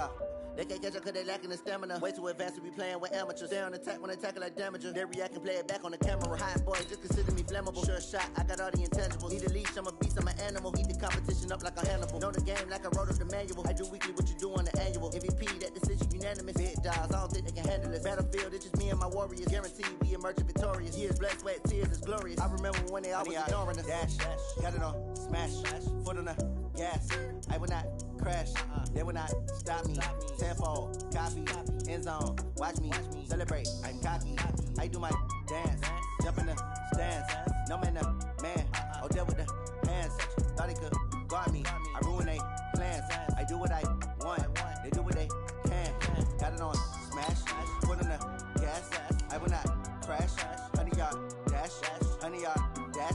Yeah. They can't catch up cause they lacking the stamina. Way too advanced to be playing with amateurs. Stay on attack when they tackle like damager. They react and play it back on the camera. Hot boy, just consider me flammable. Sure shot, I got all the intangibles. Need a leash, I'm a beast, I'm an animal. Eat the competition up like a Hannibal. Know the game like I wrote up the manual. I do weekly what you do on the annual. MVP, that decision unanimous. Big dogs, I don't think they can handle it. Battlefield, it's just me and my warriors. Guaranteed we emerging victorious. Years, blood, sweat, tears, it's glorious. I remember when they always ignoring us. Dash, got it on, smash, foot on the gas. I will not crash, they will not stop me. Tenfold, copy, end zone, watch me celebrate. I'm cocky, I do my dance, jump in the stands. No man, the man, oh, there with the hands. Thought he could guard me, I ruin they plans. I do what I want, they do what they can. Got it on, smash, foot on the gas. I will not crash, 100-yard dash, 100-yard dash,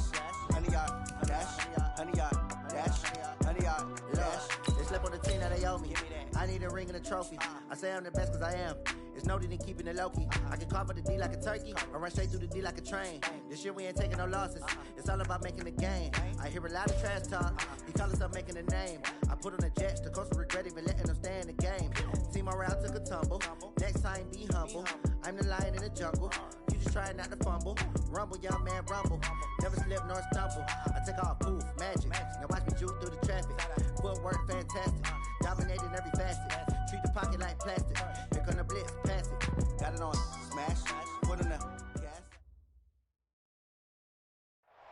100-yard dash, 100-yard dash, 100-yard dash. They slept on the team that they owe me. I need a ring and a trophy. I say I'm the best cause I am. It's noted in keeping it low-key. I can carve up the D like a turkey or run straight through the D like a train. This year we ain't taking no losses. It's all about making the game. I hear a lot of trash talk. He call himself making a name. I put on the Jets. The coach will regret even letting them stay in the game. Team around took a tumble. Next time be humble. I'm the lion in the jungle. You just try not to fumble. Rumble, young man, rumble. Never slip nor stumble. I take off, poof, magic. Now watch me juke through the traffic. Footwork fantastic. Dominating every facet. Treat the pocket like plastic. Here come the blitz, pass it. Got it on, smash, foot on the gas.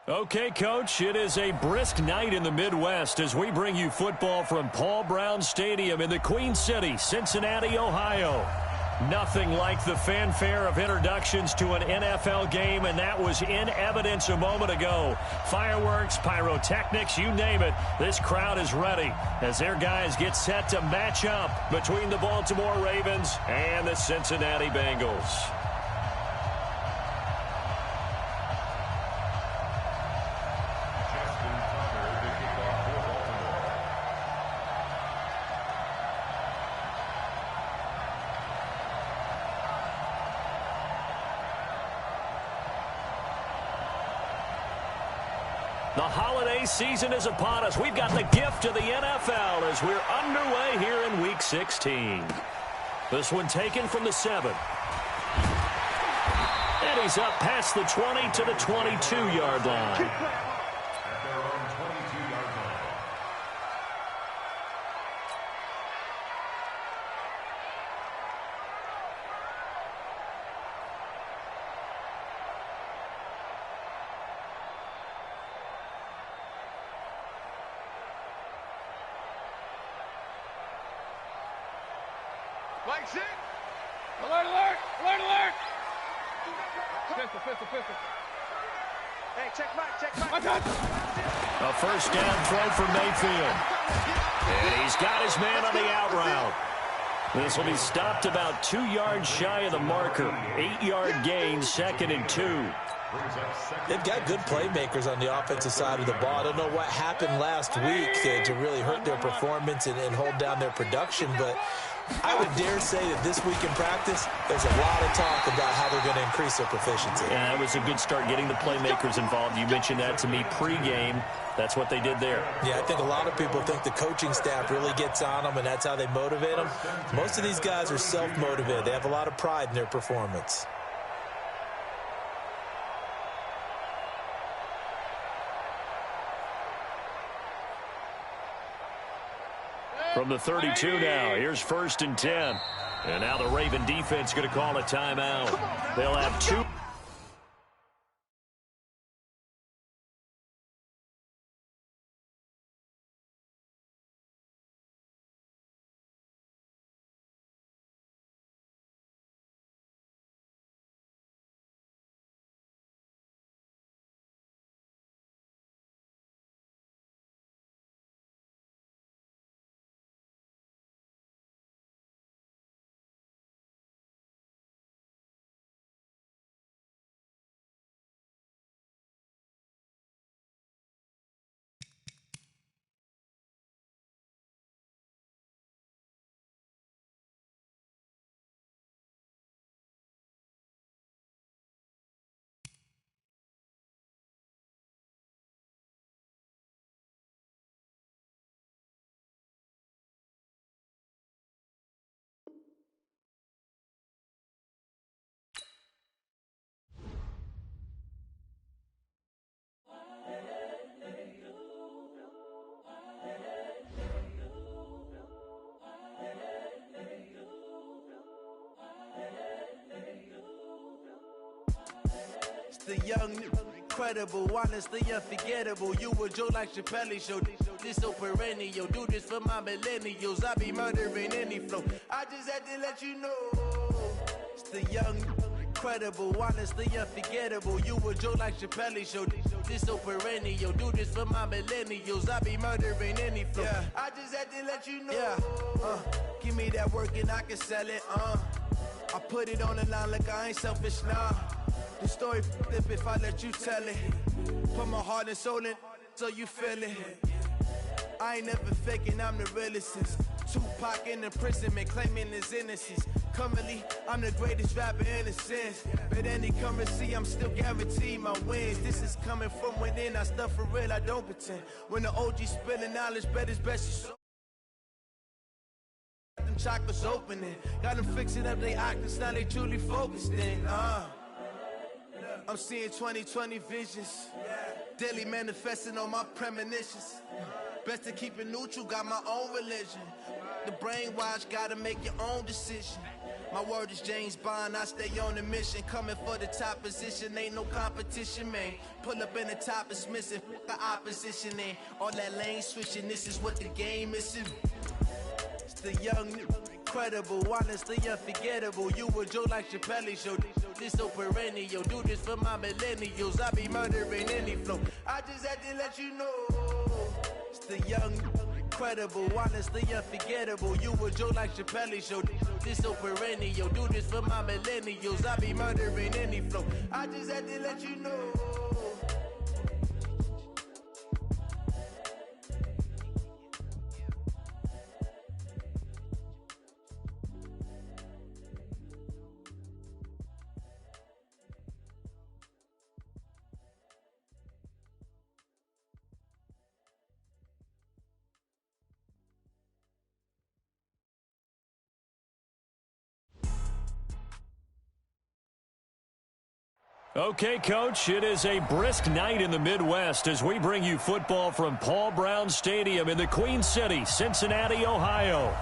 Okay, Coach, it is a brisk night in the Midwest as we bring you football from Paul Brown Stadium in the Queen City, Cincinnati, Ohio. Nothing like the fanfare of introductions to an NFL game, and that was in evidence a moment ago. Fireworks, pyrotechnics, you name it. This crowd is ready as their guys get set to match up between the Baltimore Ravens and the Cincinnati Bengals. The holiday season is upon us. We've got the gift of the NFL as we're underway here in Week 16. This one taken from the 7. And he's up past the 20 to the 22-yard line. Flag set. Alert, alert, alert, alert. Pistol. Hey, check back. A first down throw for Mayfield. And he's got his man on the out route. This will be stopped about 2 yards shy of the marker. 8-yard gain, 2nd and 2. They've got good playmakers on the offensive side of the ball. I don't know what happened last week to really hurt their performance and hold down their production, but I would dare say that this week in practice, there's a lot of talk about how they're going to increase their proficiency. Yeah, that was a good start getting the playmakers involved. You mentioned that to me pregame. That's what they did there. Yeah, I think a lot of people think the coaching staff really gets on them, and that's how they motivate them. Most of these guys are self-motivated. They have a lot of pride in their performance. From the 32 now, here's 1st and 10. And now the Raven defense going to call a timeout. They'll have 2. The young, incredible, honestly unforgettable. You a Joe like Chappelle show. This so perennial. Do this for my millennials. I be murdering any flow. I just had to let you know. It's the young, incredible, honestly unforgettable. You a Joe like Chappelle show. This so perennial. Do this for my millennials. I be murdering any flow. Yeah. I just had to let you know. Yeah. Give me that work and I can sell it. I put it on the line like I ain't selfish, nah. The story flip if I let you tell it. Put my heart and soul in so you feel it. I ain't never faking, I'm the realest. Tupac in imprisonment, claiming his innocence. Currently, I'm the greatest rapper in a sense. But any currency, I'm still guaranteed my wins. This is coming from within, I stuff for real, I don't pretend. When the OG spilling knowledge, bet it's best you show. Them chakras opening, got them fixing up they octaves, now they truly focused in. I'm seeing 2020 visions, daily manifesting on my premonitions. Best to keep it neutral, got my own religion. The brainwash, gotta make your own decision. My word is James Bond, I stay on the mission. Coming for the top position, ain't no competition, man. Pull up in the top is missing, the opposition ain't. All that lane switching, this is what the game is. It's the young, incredible, honestly unforgettable. You a Joe like Chappelle show. This so perennial. Do this for my millennials. I be murdering any flow. I just had to let you know. It's the young, incredible, honestly unforgettable. You a Joe like Chappelle show. This so perennial. Do this for my millennials. I be murdering any flow. I just had to let you know. Okay, Coach, it is a brisk night in the Midwest as we bring you football from Paul Brown Stadium in the Queen City, Cincinnati, Ohio.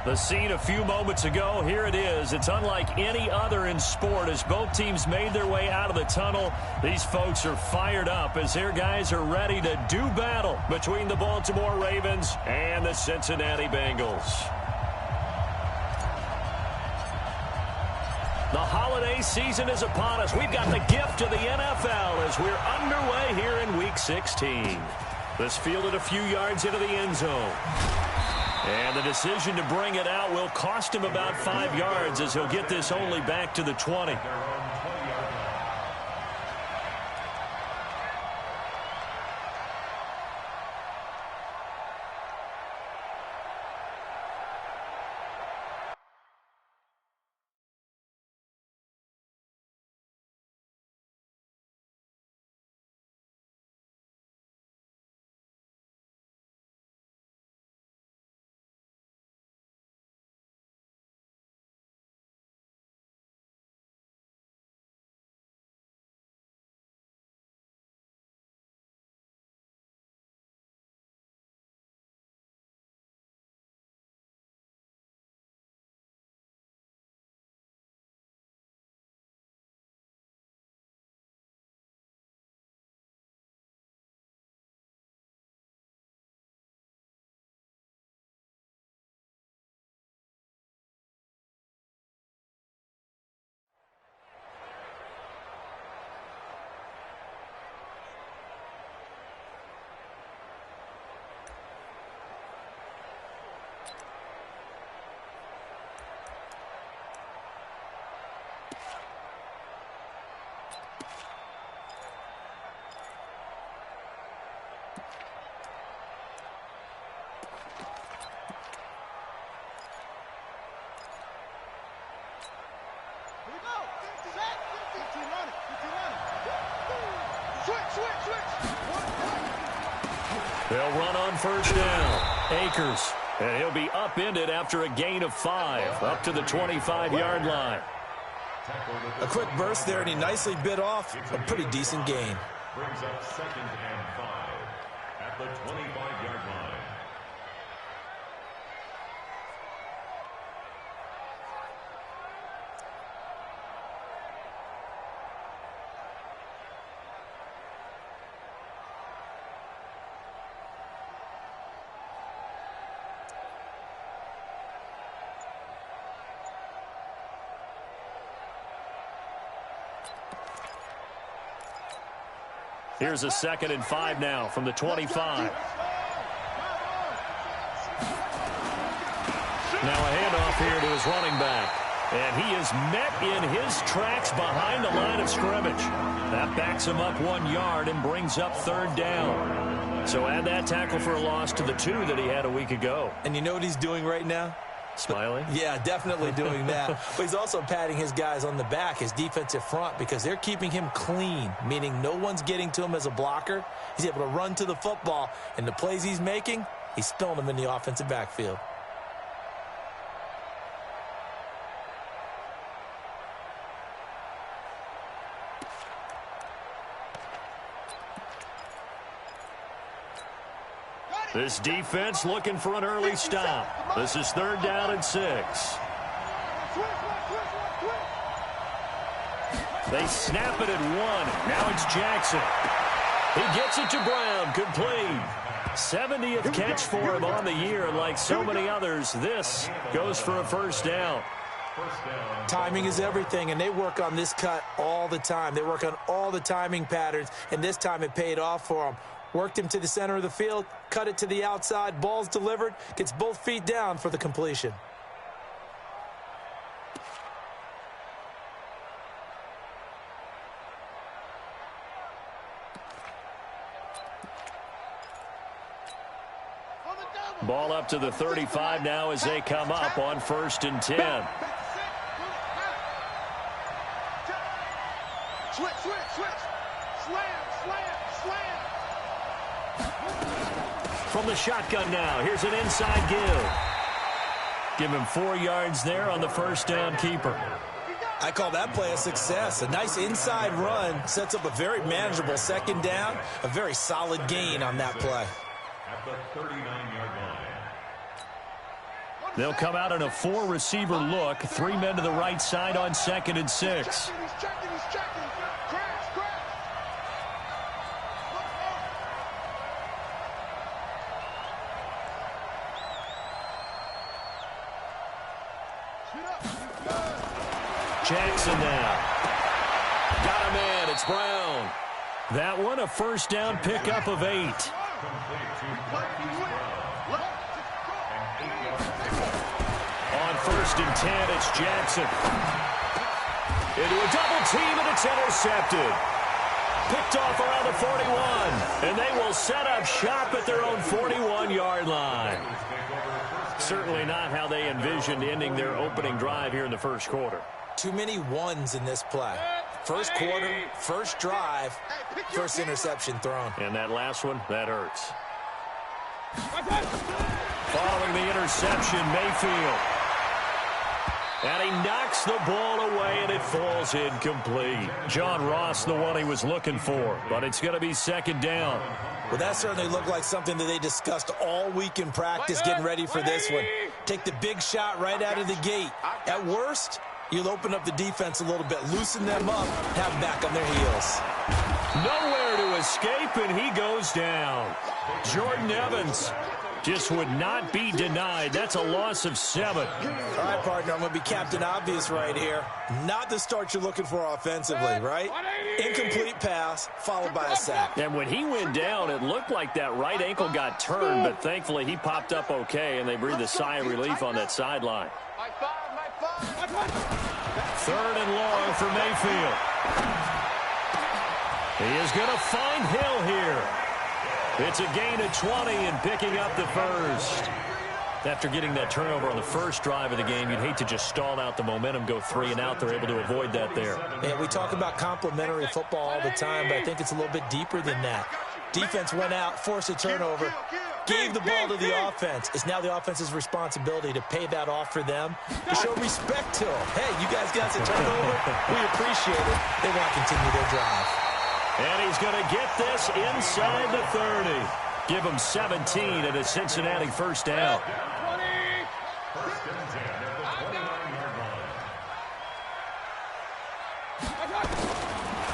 The scene a few moments ago, here it is. It's unlike any other in sport as both teams made their way out of the tunnel. These folks are fired up as their guys are ready to do battle between the Baltimore Ravens and the Cincinnati Bengals. The holiday season is upon us. We've got the gift of the NFL as we're underway here in Week 16. This fielded a few yards into the end zone. And the decision to bring it out will cost him about 5 yards as he'll get this only back to the 20. They'll run on first down. Akers. And he'll be upended after a gain of 5, up to the 25-yard line. A quick burst there, and he nicely bit off a pretty decent gain. Brings up 2nd and 5 at the 25-yard line. Here's a 2nd and 5 now from the 25. Now a handoff here to his running back. And he is met in his tracks behind the line of scrimmage. That backs him up 1 yard and brings up 3rd down. So add that tackle for a loss to the 2 that he had a week ago. And you know what he's doing right now? Smiling? Yeah, definitely doing that. But he's also patting his guys on the back, his defensive front, because they're keeping him clean, meaning no one's getting to him as a blocker. He's able to run to the football, and the plays he's making, he's spilling them in the offensive backfield. This defense looking for an early stop. This is 3rd down and 6. They snap it at 1. Now it's Jackson. He gets it to Brown. Complete. 70th catch for him on the year. And like so many others, this goes for a 1st down. Timing is everything, and they work on this cut all the time. They work on all the timing patterns, and this time it paid off for them. Worked him to the center of the field, cut it to the outside, ball's delivered, gets both feet down for the completion. Ball up to the 35 now as they come up on 1st and 10. Switch. Slam. From the shotgun now, here's an inside give. Give him 4 yards there on the 1st down keeper. I call that play a success. A nice inside run sets up a very manageable 2nd down, a very solid gain on that play. At the 39-yard line. They'll come out in a 4-receiver look. 3 men to the right side on 2nd and 6. He's checking. Crash. Jackson now. Got him in. It's Brown. That one a 1st down pickup of 8. On 1st and 10, it's Jackson. Into a double team, and it's intercepted. Picked off around the 41. And they will set up shop at their own 41-yard line. Certainly not how they envisioned ending their opening drive here in the 1st quarter. Too many ones in this play. 1st quarter, 1st drive, 1st interception thrown. And that last one, that hurts. Following the interception, Mayfield. And he knocks the ball away, and it falls incomplete. John Ross, the one he was looking for, but it's going to be 2nd down. Well, that certainly looked like something that they discussed all week in practice, getting ready for this one. Take the big shot right out of the gate. At worst, you'll open up the defense a little bit, loosen them up, have them back on their heels. Nowhere to escape, and he goes down. Jordan Evans just would not be denied. That's a loss of 7. All right, partner, I'm going to be Captain Obvious right here. Not the start you're looking for offensively, right? Incomplete pass, followed by a sack. And when he went down, it looked like that right ankle got turned, but thankfully he popped up okay, and they breathed a sigh of relief on that sideline. 3rd and long for Mayfield. He is going to find Hill here. It's a gain of 20 and picking up the 1st. After getting that turnover on the 1st drive of the game, you'd hate to just stall out the momentum, go 3 and out. They're able to avoid that there. And we talk about complementary football all the time, but I think it's a little bit deeper than that. Defense went out, forced a turnover, gave the ball to the offense. It's now the offense's responsibility to pay that off for them, to show respect to them. Hey, you guys got the turnover. We appreciate it. They want to continue their drive. And he's going to get this inside the 30. Give him 17 and a Cincinnati 1st down.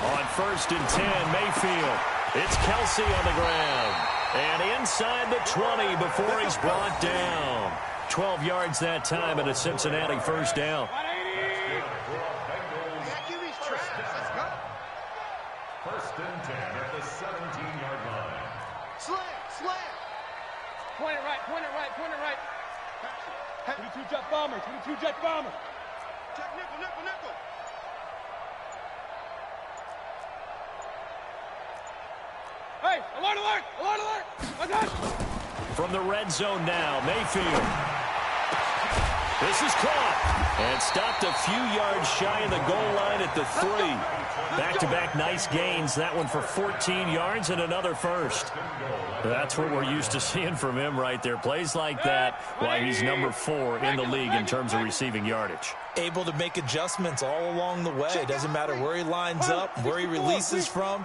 On 1st and 10, Mayfield. It's Kelsey on the ground. And inside the 20 before he's brought down. 12 yards that time and a Cincinnati 1st down. First and 10 at the 7 22 jet bomber, 22 jet bomber. Check nickel, nickel, nickel. Hey, alert, alert, alert, alert. Attention. From the red zone now, Mayfield. This is caught and stopped a few yards shy of the goal line at the 3. Back-to-back nice gains. That one for 14 yards and another first. That's what we're used to seeing from him right there. Plays like that, why he's number 4 in the league in terms of receiving yardage. Able to make adjustments all along the way. It doesn't matter where he lines up, where he releases from.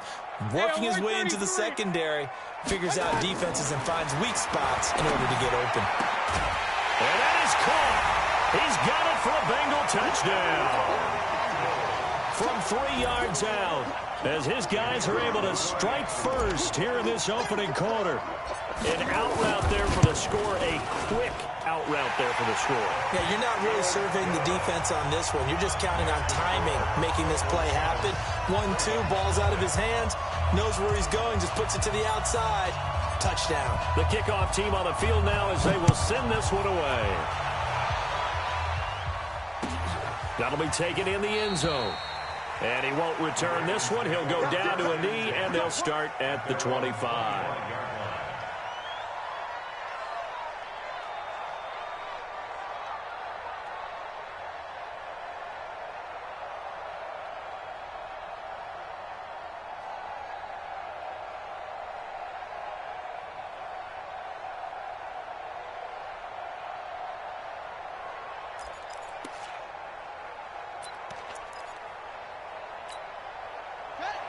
Working his way into the secondary, figures out defenses and finds weak spots in order to get open. And that is caught. He's got it for a Bengal touchdown. From 3 yards out, as his guys are able to strike first here in this opening quarter. An out route there for the score, a quick out route there for the score. Yeah, you're not really surveying the defense on this one. You're just counting on timing, making this play happen. 1-2, ball's out of his hands, knows where he's going, just puts it to the outside. Touchdown. The kickoff team on the field now as they will send this one away. That'll be taken in the end zone. And he won't return this one. He'll go down to a knee, and they'll start at the 25.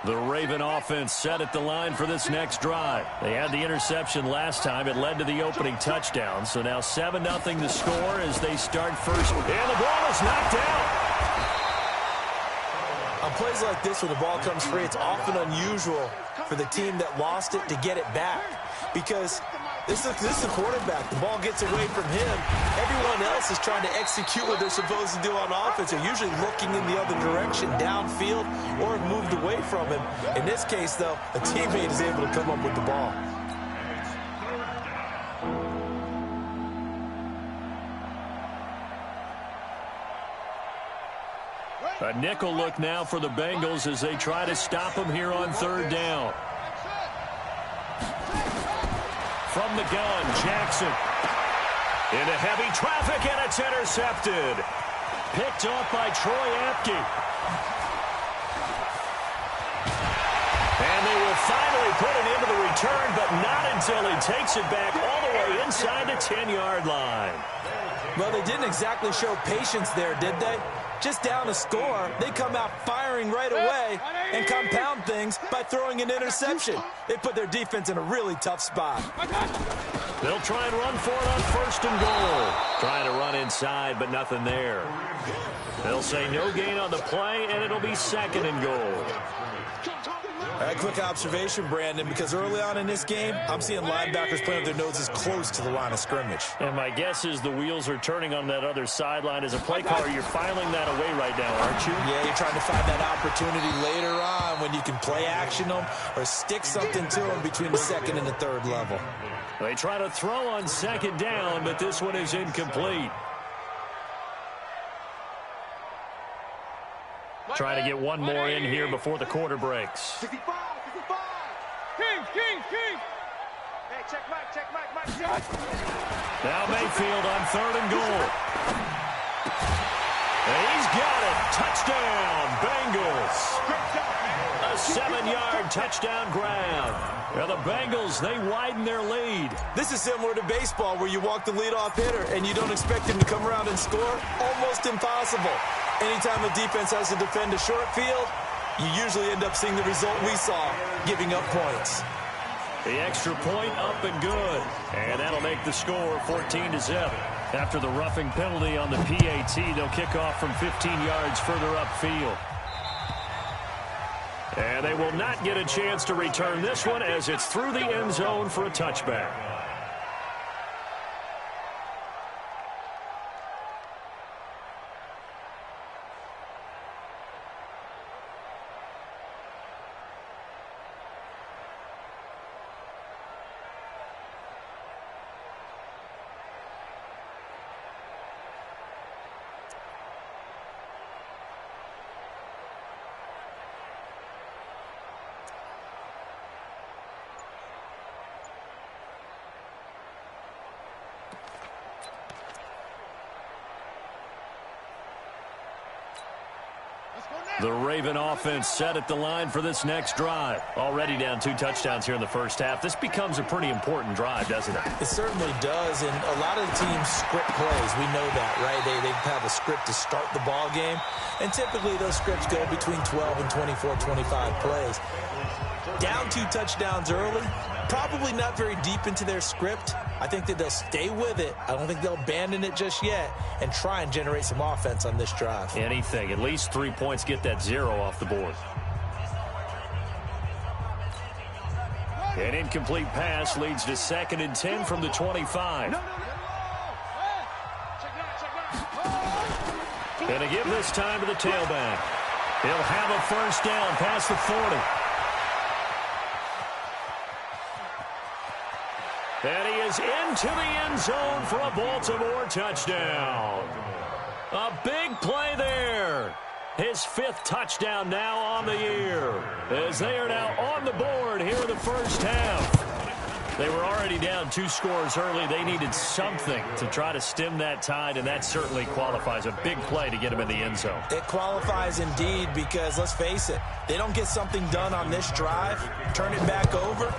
The Raven offense set at the line for this next drive. They had the interception last time. It led to the opening touchdown. So now 7-0 the score as they start first. And the ball is knocked out. On plays like this, when the ball comes free, it's often unusual for the team that lost it to get it back. Because this is the quarterback. The ball gets away from him. Everyone else is trying to execute what they're supposed to do on offense. They're usually looking in the other direction, downfield, or have moved away from him. In this case, though, a teammate is able to come up with the ball. A nickel look now for the Bengals as they try to stop him here on 3rd down. From the gun, Jackson. Into heavy traffic, and it's intercepted. Picked off by Troy Apke. And they will finally put it into the return, but not until he takes it back all the way inside the 10-yard line. Well, they didn't exactly show patience there, did they? Just down a score, they come out firing right away and compound things by throwing an interception. They put their defense in a really tough spot. They'll try and run for it on 1st and goal. Trying to run inside, but nothing there. They'll say no gain on the play, and it'll be 2nd and goal. All right, quick observation, Brandon, because early on in this game, I'm seeing linebackers playing with their noses close to the line of scrimmage. And my guess is the wheels are turning on that other sideline. As a play caller, you're filing that away right now, aren't you? Yeah, you're trying to find that opportunity later on when you can play action them or stick something to them between the 2nd and the 3rd level. They try to throw on 2nd down, but this one is incomplete. Try to get one more in here before the quarter breaks. 65, 65. Kings. Hey, check Mike. Now Mayfield on 3rd and goal. And he's got it. Touchdown, Bengals. A 7-yard touchdown grab. Now the Bengals, they widen their lead. This is similar to baseball where you walk the leadoff hitter and you don't expect him to come around and score. Almost impossible. Anytime a defense has to defend a short field, you usually end up seeing the result we saw, giving up points. The extra point up and good. And that'll make the score 14-0. After the roughing penalty on the PAT, they'll kick off from 15 yards further upfield. And they will not get a chance to return this one as it's through the end zone for a touchback. The Raven offense set at the line for this next drive. Already down 2 touchdowns here in the first half. This becomes a pretty important drive, doesn't it? It certainly does, and a lot of the teams script plays. We know that, right? They have a script to start the ball game, and typically those scripts go between 12 and 24, 25 plays. Down 2 touchdowns early, probably not very deep into their script. I think that they'll stay with it. I don't think they'll abandon it just yet and try and generate some offense on this drive. Anything. At least 3 points, get that 0 off the board. An incomplete pass leads to 2nd and 10 from the 25. Gonna give this time to the tailback. He'll have a first down past the 40. And he is into the end zone for a Baltimore touchdown. A big play there. His 5th touchdown now on the year, as they are now on the board here in the first half. They were already down 2 scores early. They needed something to try to stem that tide, and that certainly qualifies. A big play to get him in the end zone. It qualifies indeed, because let's face it, they don't get something done on this drive, turn it back over.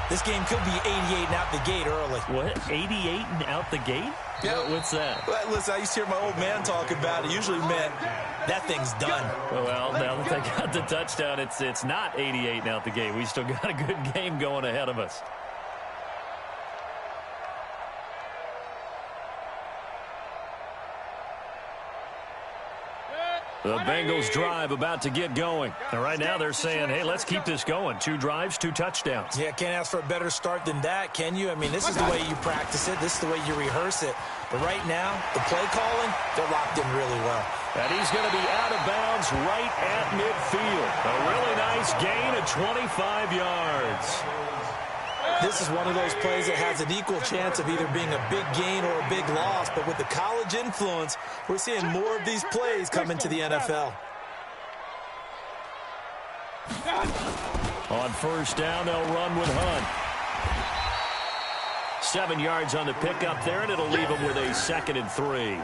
This game could be 88 and out the gate early. What? 88 and out the gate? Yeah. What's that? Well, listen, I used to hear my old man talk about it. Usually meant that thing's done. Well, now that they got the touchdown, it's not 88 and out the gate. We still got a good game going ahead of us. The Bengals drive about to get going. And right now they're saying, hey, let's keep this going. 2 drives, 2 touchdowns. Yeah, can't ask for a better start than that, can you? I mean, this is the way you practice it. This is the way you rehearse it. But right now, the play calling, they're locked in really well. And he's going to be out of bounds right at midfield. A really nice gain of 25 yards. This is one of those plays that has an equal chance of either being a big gain or a big loss. But with the college influence, we're seeing more of these plays come into the NFL. On first down, they'll run with Hunt. 7 yards on the pickup there, and it'll leave them with a 2nd and 3.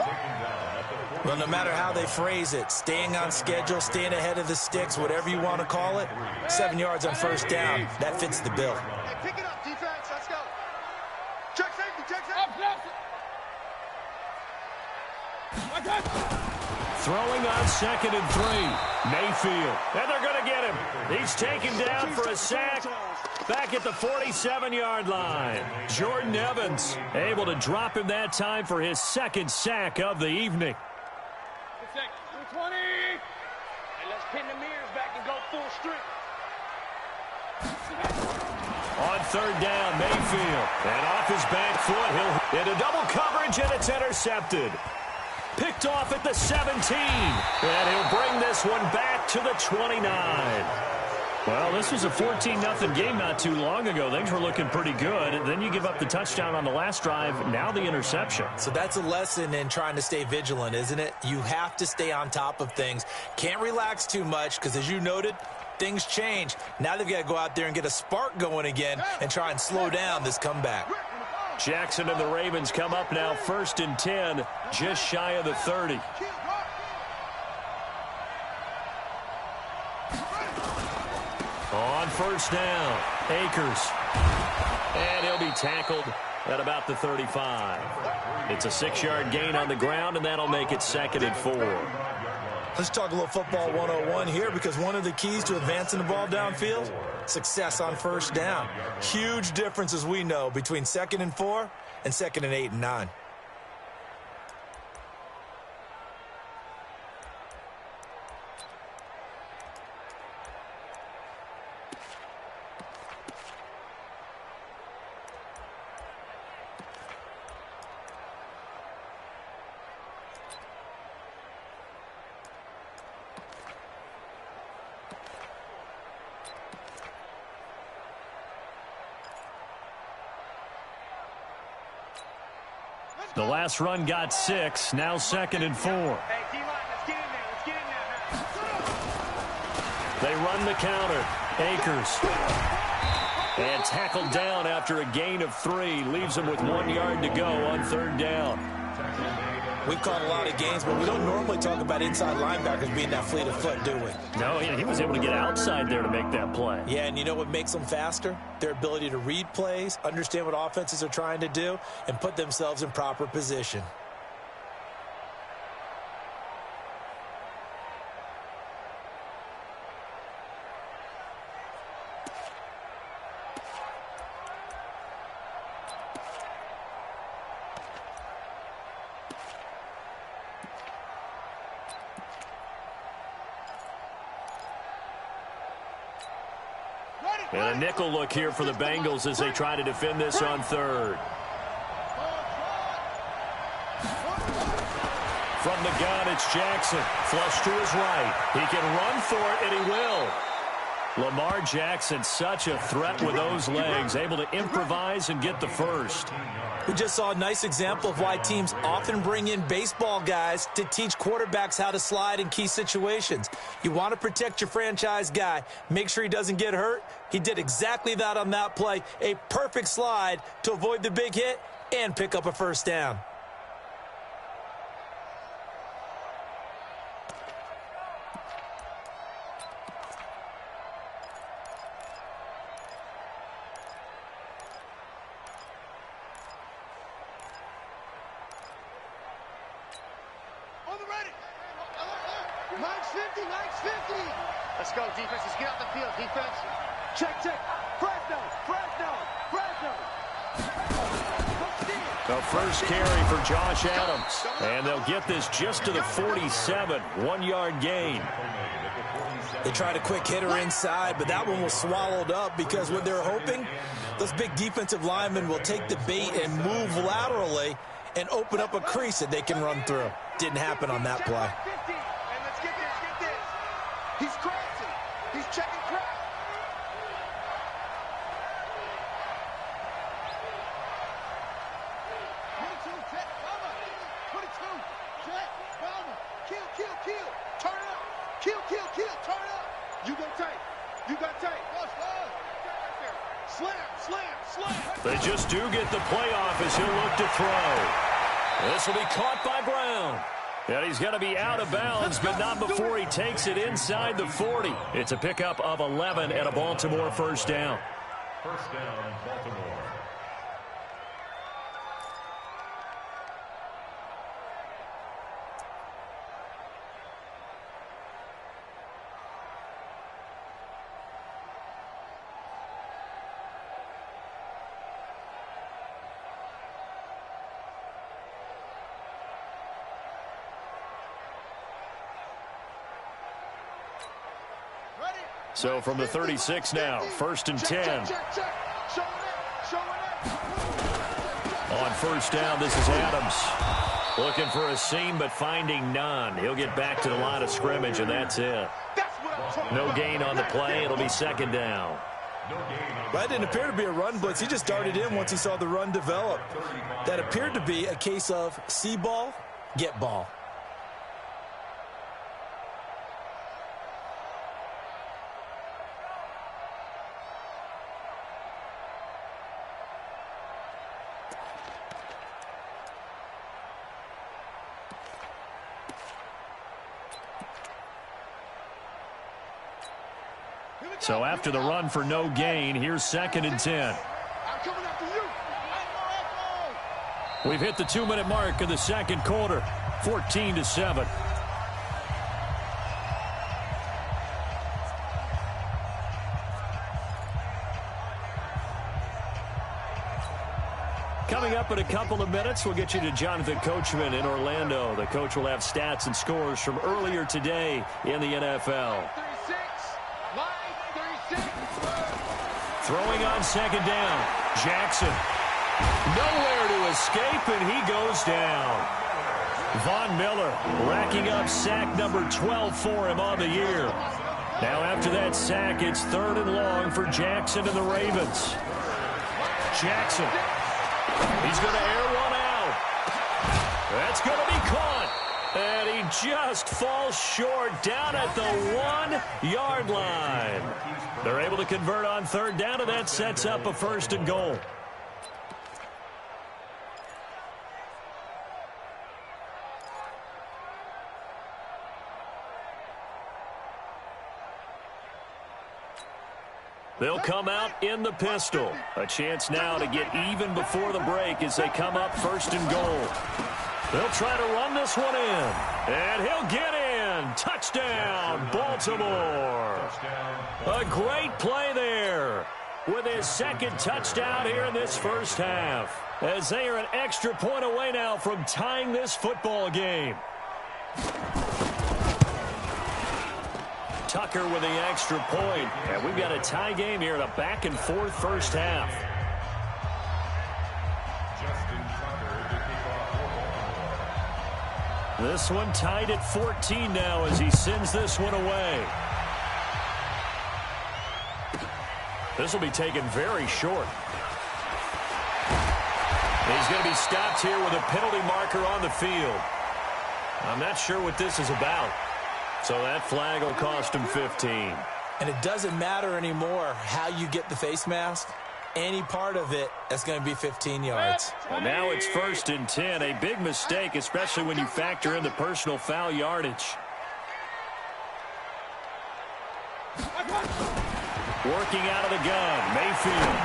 Well, no matter how they phrase it, staying on schedule, staying ahead of the sticks, whatever you want to call it, 7 yards on first down, that fits the bill. Hey, pick it up, defense. Let's go. Check safety, check safety. Throwing on 2nd and 3. Mayfield. And they're going to get him. He's taken down for a sack back at the 47-yard line. Jordan Evans able to drop him that time for his 2nd sack of the evening. 220. And let's pin the mirrors back and go full strength. On third down, Mayfield. And off his back foot, he'll hit a double coverage, and it's intercepted. Picked off at the 17. And he'll bring this one back to the 29. Well, this was a 14-0 game not too long ago. Things were looking pretty good. Then you give up the touchdown on the last drive. Now the interception. So that's a lesson in trying to stay vigilant, isn't it? You have to stay on top of things. Can't relax too much because, as you noted, things change. Now they've got to go out there and get a spark going again and try and slow down this comeback. Jackson and the Ravens come up now 1st and 10, just shy of the 30. On first down, Akers. And he'll be tackled at about the 35. It's a 6-yard gain on the ground, and that'll make it 2nd and 4. Let's talk a little football 101 here, because one of the keys to advancing the ball downfield, success on first down. Huge difference, as we know, between 2nd and 4 and 2nd and 8 and 9. The last run got 6, now 2nd and 4. Hey, D-line, let's get in there. Let's get in there. They run the counter. Akers. And tackled down after a gain of 3. Leaves him with 1 yard to go on third down. We've caught a lot of games, but we don't normally talk about inside linebackers being that fleet of foot, do we? No, he was able to get outside there to make that play. Yeah, and you know what makes them faster? Their ability to read plays, understand what offenses are trying to do, and put themselves in proper position. And a nickel look here for the Bengals as they try to defend this on third. From the gun, it's Jackson. Flush to his right. He can run for it, and he will. Lamar Jackson, such a threat with those legs, able to improvise and get the first. We just saw a nice example of why teams often bring in baseball guys to teach quarterbacks how to slide in key situations. You want to protect your franchise guy. Make sure he doesn't get hurt. He did exactly that on that play. A perfect slide to avoid the big hit and pick up a first down. Max 50, Max 50. Let's go, defense. Let's get out the field, defense. Check, check. Fresno, Fresno, Fresno. The first carry for Josh Adams. And they'll get this just to the 47. 1-yard gain. They tried a quick hitter inside, but that one was swallowed up because what they're hoping, those big defensive linemen will take the bait and move laterally and open up a crease that they can run through. Didn't happen on that play. And let's get this. He's crashing. He's checking crack. Kill. Turn up. Kill. Turn up. You go tight. Slam. They just do get the playoff as he'll look to throw. This will be caught by Brown. And he's going to be out of bounds, but not before he takes it inside the 40. It's a pickup of 11 and a Baltimore first down. First down, Baltimore. So from the 36 now, 1st and 10. On first down, this is Adams. Looking for a seam, but finding none. He'll get back to the line of scrimmage, and that's it. No gain on the play. It'll be second down. That didn't appear to be a run blitz. He just darted in once he saw the run develop. That appeared to be a case of see ball, get ball. So after the run for no gain, here's 2nd and 10. We've hit the 2-minute mark of the second quarter, 14-7. Coming up in a couple of minutes, we'll get you to Jonathan Coachman in Orlando. The coach will have stats and scores from earlier today in the NFL. Throwing on second down, Jackson. Nowhere to escape, and he goes down. Von Miller racking up sack number 12 for him on the year. Now after that sack, it's 3rd and long for Jackson and the Ravens. Jackson. He's going to air one out. That's going to be caught. And he just falls short down at the 1-yard line. They're able to convert on third down, and that sets up a 1st and goal. They'll come out in the pistol. A chance now to get even before the break as they come up first and goal. They'll try to run this one in. And he'll get in. Touchdown, Baltimore. A great play there with his second touchdown here in this first half, as they are an extra point away now from tying this football game. Tucker with the extra point. And we've got a tie game here in a back-and-forth first half. This one tied at 14 now as he sends this one away. This will be taken very short. He's going to be stopped here with a penalty marker on the field. I'm not sure what this is about. So that flag will cost him 15. And it doesn't matter anymore how you get the face mask. Any part of it, that's going to be 15 yards. Well, now it's 1st and 10. A big mistake, especially when you factor in the personal foul yardage. Working out of the gun, Mayfield.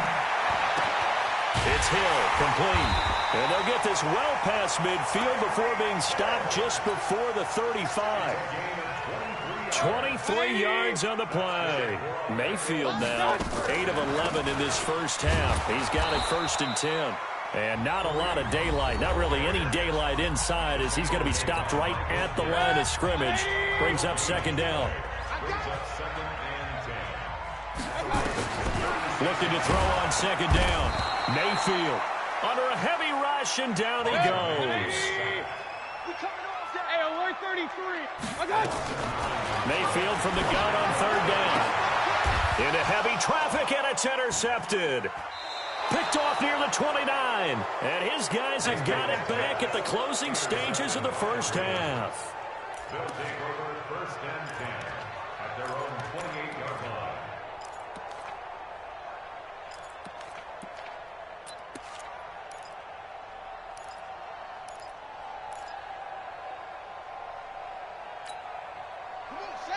It's Hill, complete. And they'll get this well past midfield before being stopped just before the 35. 23 yards on the play. Mayfield now 8 of 11 in this first half. He's got it 1st and 10. And not a lot of daylight, not really any daylight inside, as he's going to be stopped right at the line of scrimmage. Brings up 2nd down. Looking to throw on 2nd down. Mayfield under a heavy rush, and down he goes. Mayfield from the gun on 3rd down. Into heavy traffic, and it's intercepted. Picked off near the 29. And his guys have got it back at the closing stages of the first half. They'll take over 1st and 10 at their own 28-yard line.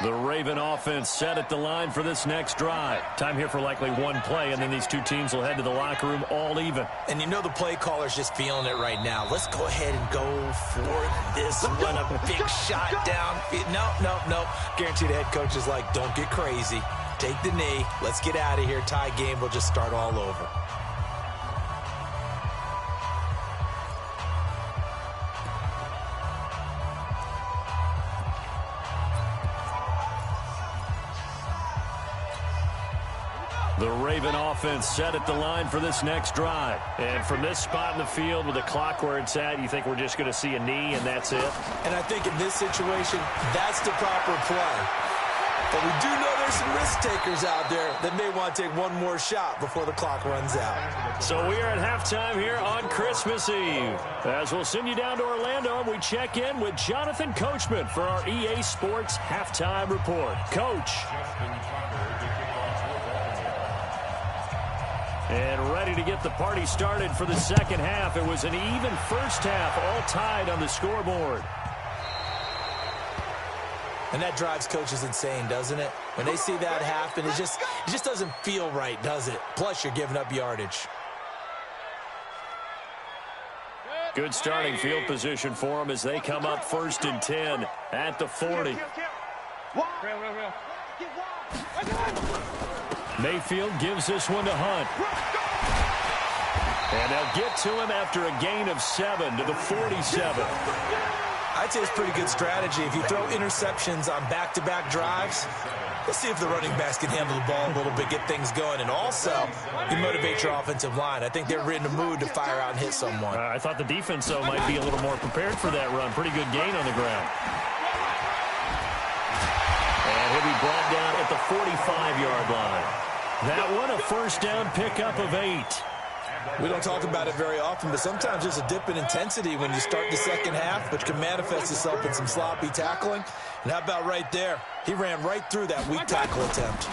The Raven offense set at the line for this next drive. Time here for likely one play, and then these two teams will head to the locker room all even. And you know the play caller's just feeling it right now. Let's go ahead and go for this one. A big shot down. No. Guaranteed the head coach is like, don't get crazy. Take the knee. Let's get out of here. Tie game will just start all over. The Raven offense set at the line for this next drive. And from this spot in the field with the clock where it's at, you think we're just going to see a knee and that's it? And I think in this situation, that's the proper play. But we do know there's some risk takers out there that may want to take one more shot before the clock runs out. So we are at halftime here on Christmas Eve. As we'll send you down to Orlando, and we check in with Jonathan Coachman for our EA Sports Halftime Report. Coach. And ready to get the party started for the second half. It was an even first half, all tied on the scoreboard. And that drives coaches insane, doesn't it? When they see that happen, it just doesn't feel right, does it? Plus, you're giving up yardage. Good starting field position for them as they come up 1st and 10 at the 40. Mayfield gives this one to Hunt. And they'll get to him after a gain of 7 to the 47. I'd say it's pretty good strategy. If you throw interceptions on back-to-back drives, let's see if the running backs can handle the ball a little bit, get things going. And also, you motivate your offensive line. I think they're in the mood to fire out and hit someone. I thought the defense, though, might be a little more prepared for that run. Pretty good gain on the ground. And he'll be brought down at the 45-yard line. That one, a 1st down pickup of 8. We don't talk about it very often, but sometimes there's a dip in intensity when you start the second half, which can manifest itself in some sloppy tackling. And how about right there? He ran right through that weak tackle attempt.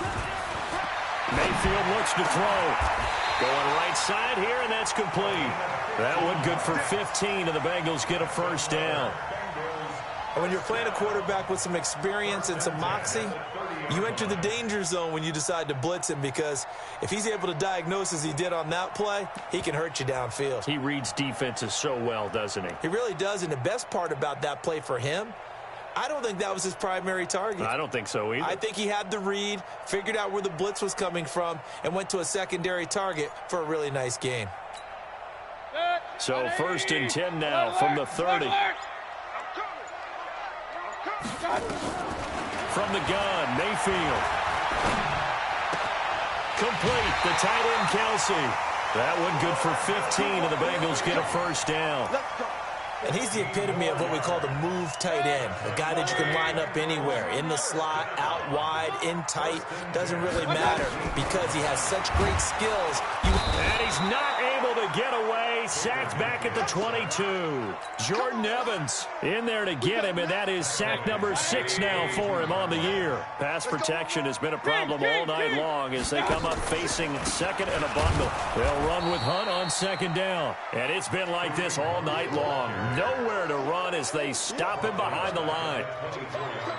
Mayfield looks to throw. Going right side here, and that's complete. That one good for 15, and the Bengals get a 1st down. And when you're playing a quarterback with some experience and some moxie, you enter the danger zone when you decide to blitz him, because if he's able to diagnose as he did on that play, he can hurt you downfield. He reads defenses so well, doesn't he? He really does, and the best part about that play for him, I don't think that was his primary target. I don't think so either. I think he had the read, figured out where the blitz was coming from, and went to a secondary target for a really nice gain. So 1st and 10 now from the 30. From the gun, Mayfield. Complete, the tight end, Kelsey. That one good for 15, and the Bengals get a first down. And he's the epitome of what we call the move tight end, a guy that you can line up anywhere, in the slot, out wide, in tight, doesn't really matter because he has such great skills. And he's not able to get away, sacked back at the 22. Jordan Evans in there to get him, and that is sack number 6 now for him on the year. Pass protection has been a problem all night long as they come up facing second and a bundle. They'll run with Hunt on 2nd down, and it's been like this all night long. Nowhere to run as they stop him behind the line.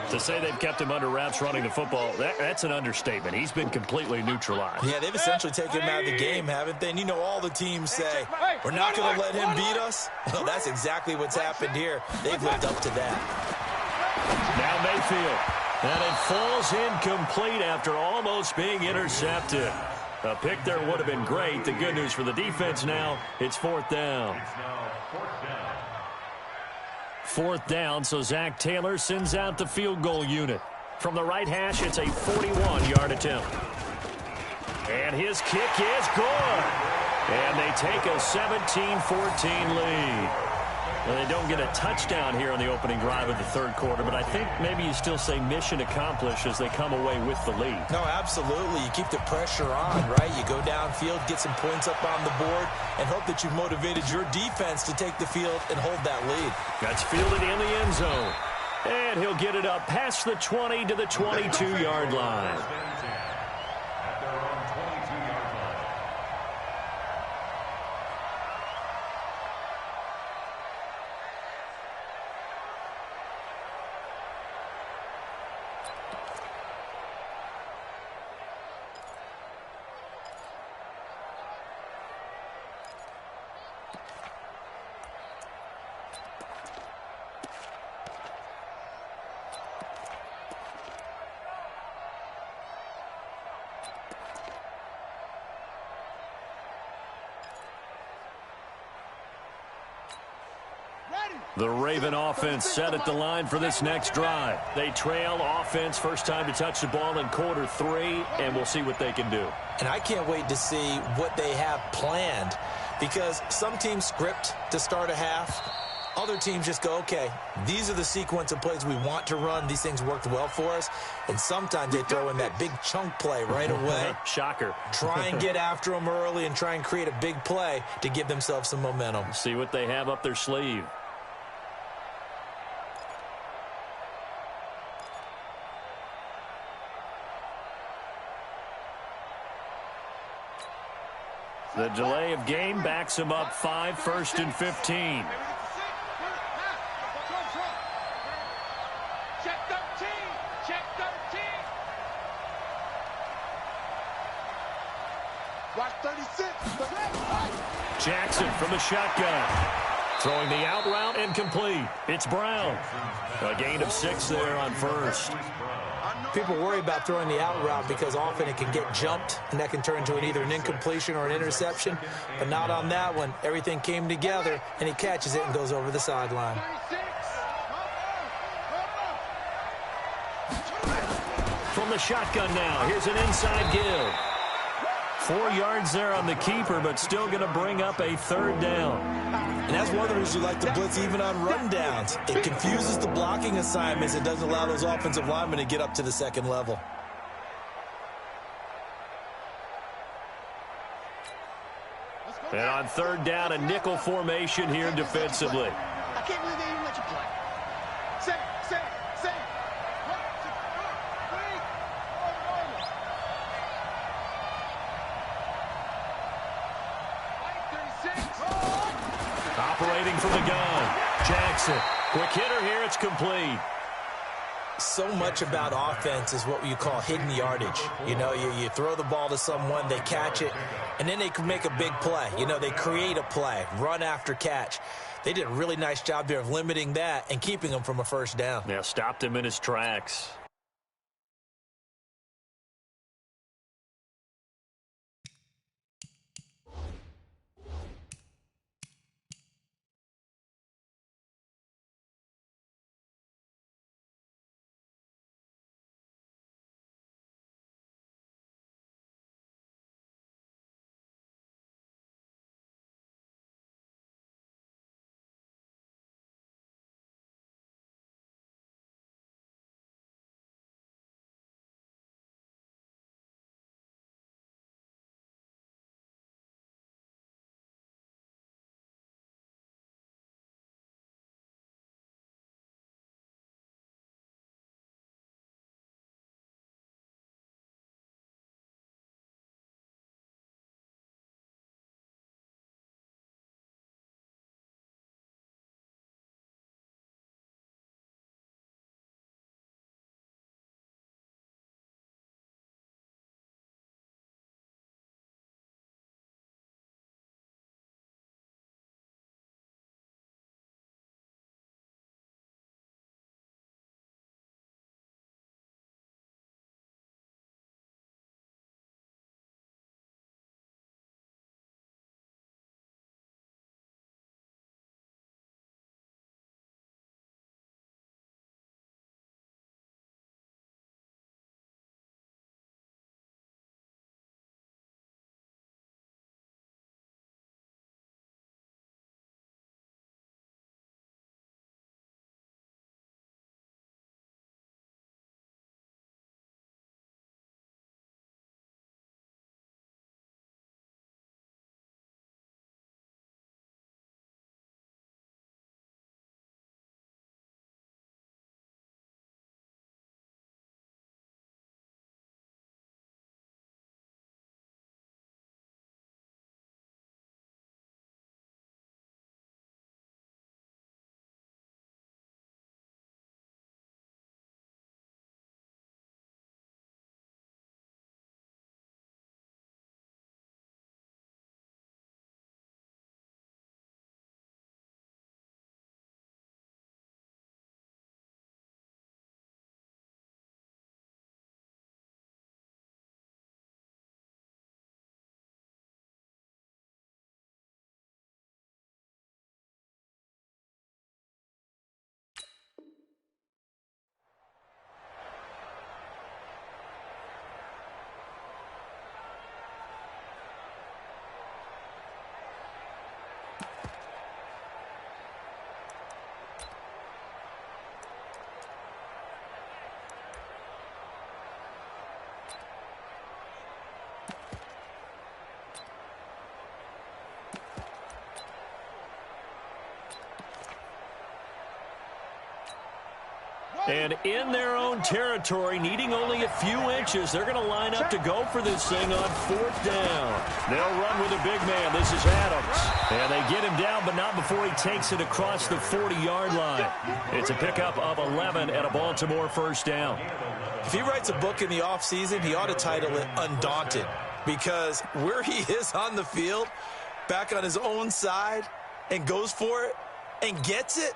To say they've kept him under wraps running the football, that's an understatement. He's been completely neutralized. Yeah, they've essentially taken him out of the game, haven't they? And you know all the teams say, we're not going to let him beat us. Well, that's exactly what's happened here. They've lived up to that. Now Mayfield. And it falls incomplete after almost being intercepted. A pick there would have been great. The good news for the defense now, it's 4th down. 4th down, so Zach Taylor sends out the field goal unit. From the right hash, it's a 41-yard attempt. And his kick is good. And they take a 17-14 lead. Well, they don't get a touchdown here on the opening drive of the 3rd quarter, but I think maybe you still say mission accomplished as they come away with the lead. No, absolutely. You keep the pressure on, right? You go downfield, get some points up on the board, and hope that you've motivated your defense to take the field and hold that lead. That's fielded in the end zone. And he'll get it up past the 20 to the 22-yard line. The Raven offense set at the line for this next drive. They trail offense, first time to touch the ball in quarter 3, and we'll see what they can do. And I can't wait to see what they have planned, because some teams script to start a half. Other teams just go, okay, these are the sequence of plays we want to run. These things worked well for us. And sometimes they throw in that big chunk play right away. Shocker. Try and get after them early and try and create a big play to give themselves some momentum. See what they have up their sleeve. The delay of game backs him up 5, 1st and 15. Check 13. Check 13. Watch 36. Jackson from the shotgun. Throwing the out route incomplete. It's Brown. A gain of 6 there on 1st. People worry about throwing the out route because often it can get jumped, and that can turn into either an incompletion or an interception. But not on that one. Everything came together, and he catches it and goes over the sideline. From the shotgun now, here's an inside give. 4 yards there on the keeper, but still going to bring up a 3rd down. And that's one of the reasons we like to blitz even on rundowns. It confuses the blocking assignments. It doesn't allow those offensive linemen to get up to the 2nd level. And on 3rd down, a nickel formation here defensively. I can't believe they even let you play. Say. Operating from the gun, Jackson. Quick hitter here. It's complete. So much about offense is what you call hidden yardage. You know, you throw the ball to someone, they catch it, and then they can make a big play. You know, they create a play, run after catch. They did a really nice job there of limiting that and keeping him from a first down. Yeah, stopped him in his tracks. And in their own territory, needing only a few inches, they're going to line up to go for this thing on fourth down. They'll run with a big man. This is Adams. And they get him down, but not before he takes it across the 40-yard line. It's a pickup of 11 and a Baltimore first down. If he writes a book in the offseason, he ought to title it Undaunted, because where he is on the field, back on his own side, and goes for it and gets it,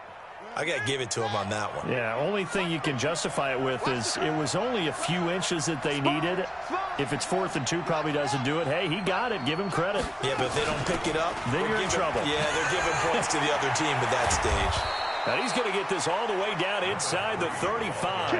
I got to give it to him on that one. Yeah, only thing you can justify it with is it was only a few inches that they needed. If it's 4th and 2, probably doesn't do it. Hey, he got it. Give him credit. Yeah, but if they don't pick it up, then you're in trouble. Yeah, they're giving points to the other team at that stage. And he's going to get this all the way down inside the 35.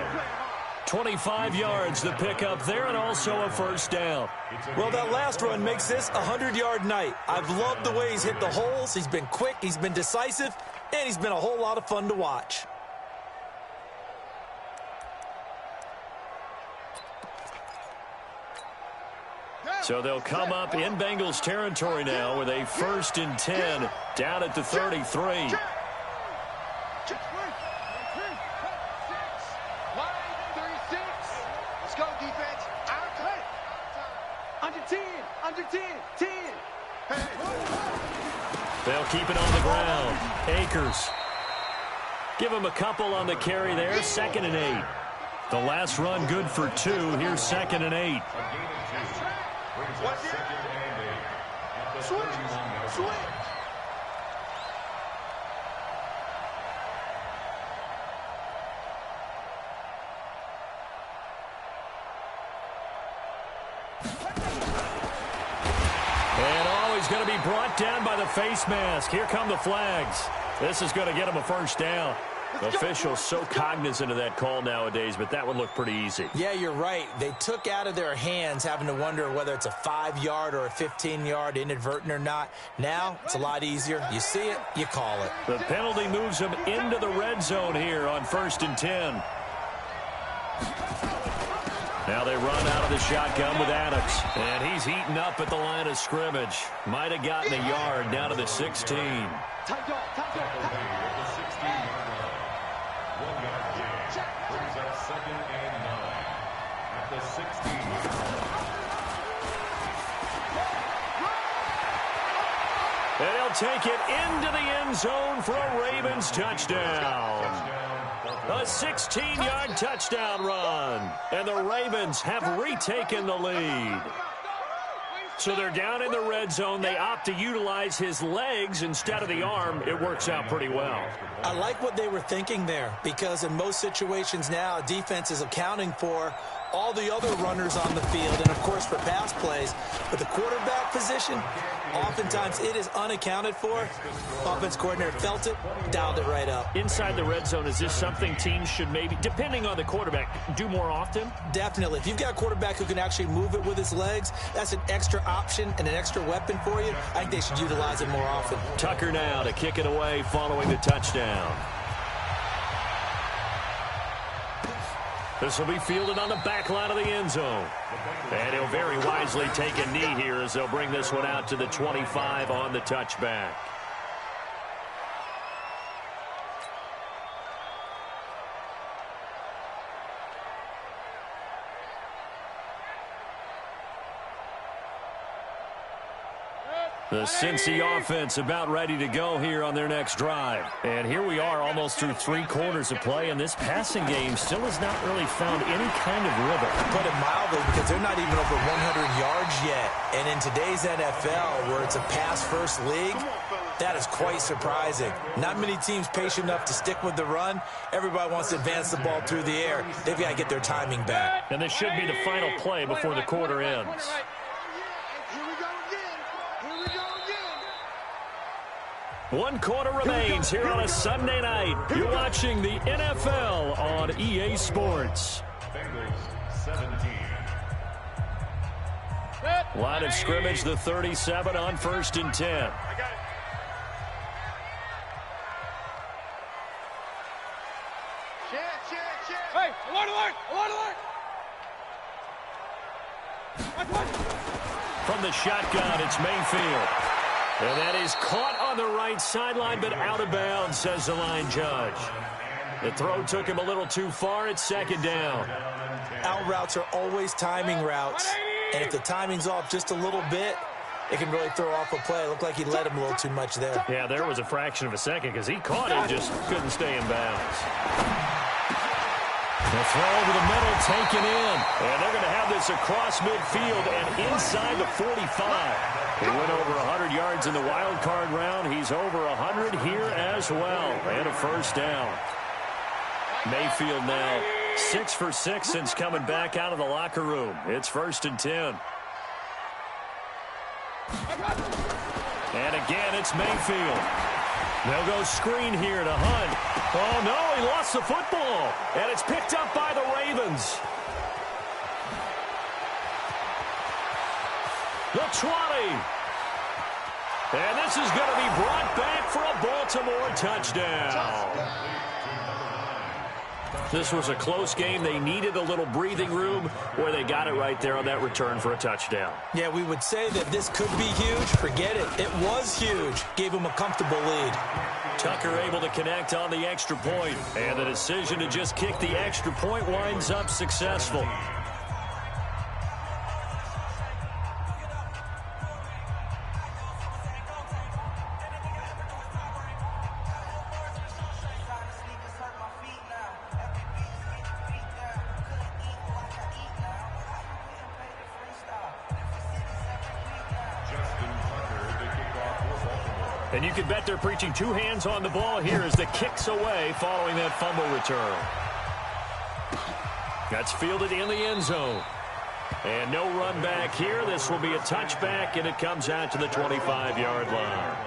25 yards, the pickup there, and also a first down. Well, that last run makes this a 100-yard night. I've loved the way he's hit the holes. He's been quick, he's been decisive, and he's been a whole lot of fun to watch. So they'll come up in Bengals territory now with a 1st and 10 down at the 33. They'll keep it on the ground. Akers. Give him a couple on the carry there, 2nd and 8. The last run good for 2. Here's 2nd and 8. Switch. And he's going to be brought down by the face mask. Here come the flags. This is going to get him a first down. Officials so cognizant of that call nowadays, but that would look pretty easy. Yeah, you're right. They took out of their hands having to wonder whether it's a 5-yard or a 15-yard inadvertent or not. Now, it's a lot easier. You see it, you call it. The penalty moves them into the red zone here on 1st and 10. Now they run out of the shotgun with Adams. And he's heating up at the line of scrimmage. Might have gotten a yard down to the 16. And he'll take it into the end zone for a Ravens touchdown. A 16-yard touchdown run. And the Ravens have retaken the lead. So they're down in the red zone. They opt to utilize his legs instead of the arm. It works out pretty well. I like what they were thinking there, because in most situations now, defense is accounting for all the other runners on the field and, of course, for pass plays. But the quarterback position, oftentimes it is unaccounted for. Offense coordinator felt it, dialed it right up. Inside the red zone, is this something teams should maybe, depending on the quarterback, do more often? Definitely. If you've got a quarterback who can actually move it with his legs, that's an extra option and an extra weapon for you. I think they should utilize it more often. Tucker now to kick it away following the touchdown. This will be fielded on the back line of the end zone. And he'll very wisely take a knee here as they'll bring this one out to the 25 on the touchback. The Cincy offense about ready to go here on their next drive. And here we are almost through 3 quarters of play, and this passing game still has not really found any kind of rhythm. Put it mildly, because they're not even over 100 yards yet. And in today's NFL, where it's a pass-first league, that is quite surprising. Not many teams patient enough to stick with the run. Everybody wants to advance the ball through the air. They've got to get their timing back. And this should be the final play before the quarter ends. 1 quarter remains here on a Sunday night. You're watching the NFL on EA Sports. Bengals 17. Line of scrimmage, the 37 on 1st and 10. I got it. Shit. Hey, alert! From the shotgun, it's Mayfield. And that is caught on the right sideline, but out of bounds, says the line judge. The throw took him a little too far. It's 2nd down. Out routes are always timing routes. And if the timing's off just a little bit, it can really throw off a play. It looked like he let him a little too much there. Yeah, there was a fraction of a second because he caught it, just couldn't stay in bounds. The throw over the middle, taken in. And they're going to have this across midfield and inside the 45. He went over 100 yards in the wild card round. He's over 100 here as well. And a first down. Mayfield now 6 for 6 since coming back out of the locker room. It's 1st and 10. And again, it's Mayfield. They'll go screen here to Hunt. Oh, no, he lost the football. And it's picked up by the Ravens. The 20. And this is going to be brought back for a Baltimore touchdown. This was a close game. They needed a little breathing room where they got it right there on that return for a touchdown. Yeah, we would say that this could be huge. Forget it. It was huge. Gave him a comfortable lead. Tucker able to connect on the extra point. And the decision to just kick the extra point winds up successful. And you can bet they're preaching two hands on the ball here as the kick's away following that fumble return. That's fielded in the end zone. And no run back here. This will be a touchback, and it comes out to the 25-yard line.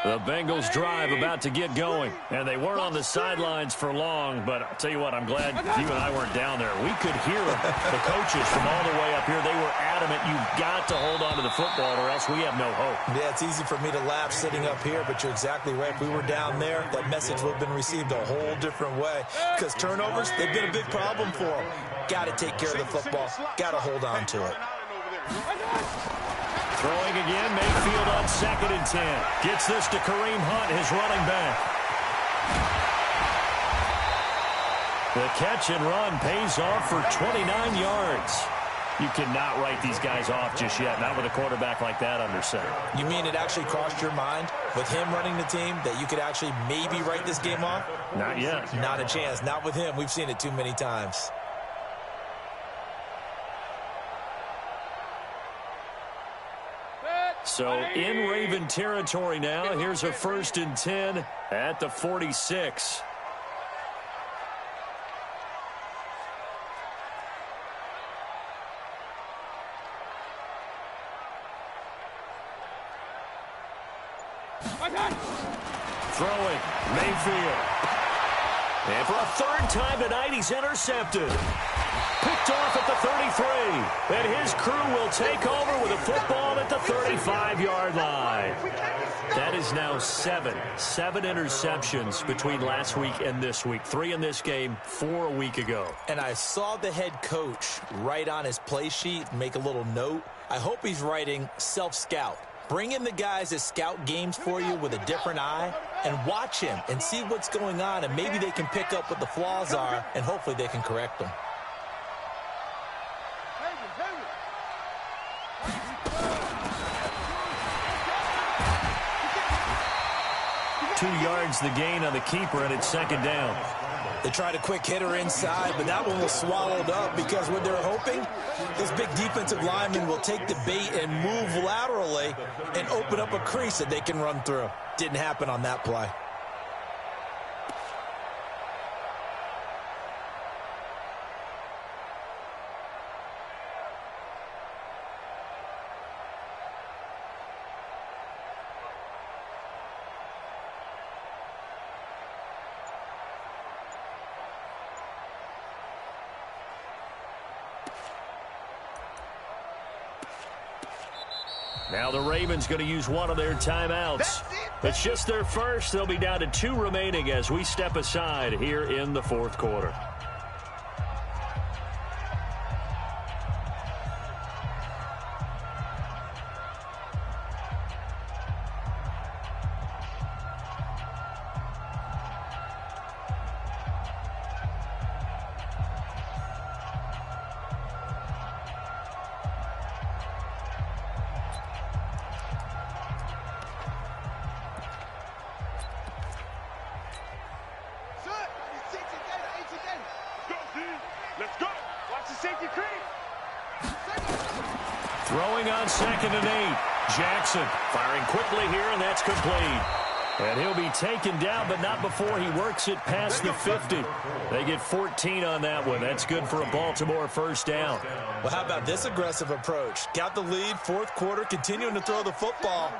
The Bengals drive about to get going, and they weren't on the sidelines for long, but I'll tell you what, I'm glad you and I weren't down there. We could hear the coaches from all the way up here. They were adamant, you've got to hold on to the football or else we have no hope. Yeah, it's easy for me to laugh sitting up here, but you're exactly right. If we were down there, that message would have been received a whole different way because turnovers, they've been a big problem for them. Got to take care of the football. Got to hold on to it. Throwing again, Mayfield on 2nd and 10. Gets this to Kareem Hunt, his running back. The catch and run pays off for 29 yards. You cannot write these guys off just yet, not with a quarterback like that under center. You mean it actually crossed your mind with him running the team that you could actually maybe write this game off? Not yet. Not a chance. Not with him. We've seen it too many times. So in Raven territory now. Here's a 1st and 10 at the 46. Throwing, Mayfield. And for a 3rd time tonight, he's intercepted. Picked off at the 33. And his crew will take over with a football at the 35-yard line. That is now 7 interceptions between last week and this week. 3 in this game, 4 a week ago. And I saw the head coach write on his play sheet and make a little note. I hope he's writing self-scout. Bring in the guys that scout games for you with a different eye and watch him and see what's going on, and maybe they can pick up what the flaws are, and hopefully they can correct them. Yards the gain on the keeper, and it's 2nd down. They tried a quick hitter inside, but that one was swallowed up because what they're hoping, this big defensive lineman will take the bait and move laterally and open up a crease that they can run through. Didn't happen on that play. Now the Ravens going to use one of their timeouts. It's just their first. They'll be down to 2 remaining as we step aside here in the 4th quarter. Throwing on 2nd and 8. Jackson firing quickly here, and that's complete. And he'll be taken down, but not before he works it past the 50. They get 14 on that one. That's good for a Baltimore 1st down. Well, how about this aggressive approach? Got the lead, 4th quarter, continuing to throw the football.